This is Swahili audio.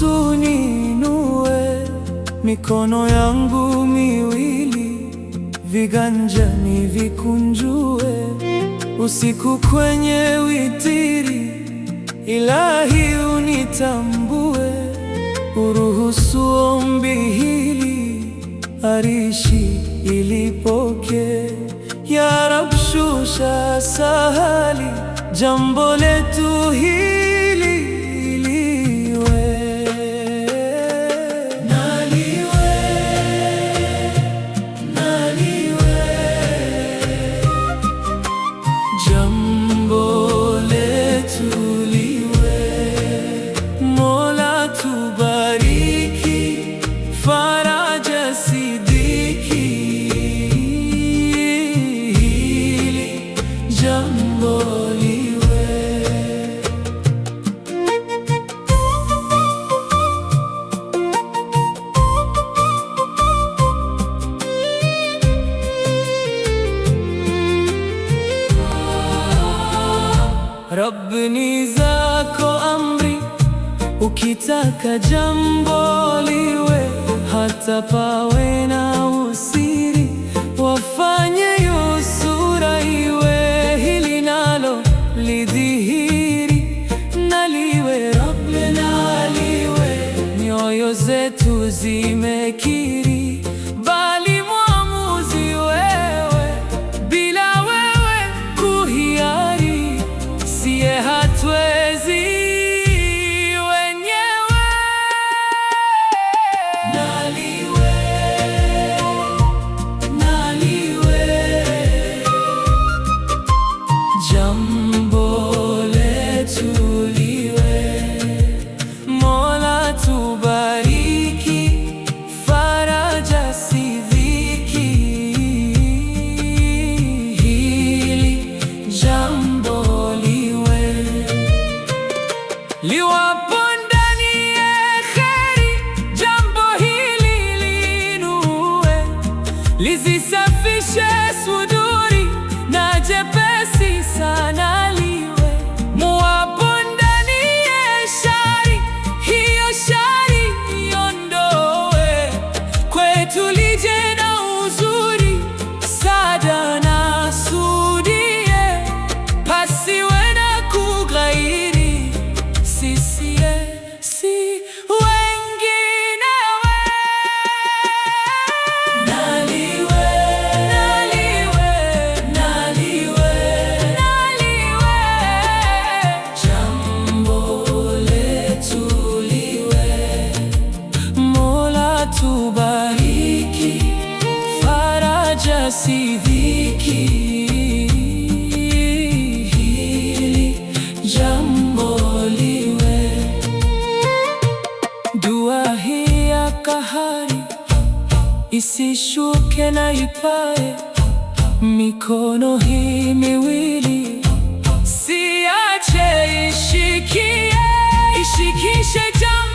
Ruhusu niinue mikono yangu miwili, viganjani vikunjue, usiku kwenye witiri, Ilahi unitambue. Uruhusu ombi hili, arishi ilipokee. Ya Rab, shusha sahali, jambo letu hili liwe. Jambo letu liwe. Mola tubariki, faraja sidiki, hili jambo liwe. Rabbi, ni zako amri, ukitaka jambo liwe, hata pawe na usiri, wafanye yusura iwe, hili nalo lidhihiri, na liwe Rabbi, na liwe. Nyoyo zetu zimekiri, bali mwamuzi wewe, bila wewe kuhiari, siye hatwezi wenyewe. Na liwe, na liwe. Jambo letu liwe. Mola tubariki, faraja sidhiki, hili jambo liwe. Liwapo ndani ya kheri, jambo hili liinue, lizisafishe suduri, na jepesi sana liwe. Muwapo ndani ya shari, hiyo shari iondoe, kwetu lije na uzuri, sada na sudie, pasiwe na kughairi, sisiye si wenginewe. Na liwe, na liwe, na liwe, na liwe. Jambo letu liwe. Mola tubariki, faraja sidhiki, hili jambo liwe. Dua hii ya kahari, isishuke na ipae, mikono hii miwili, siache ishikie, ishikishe jambo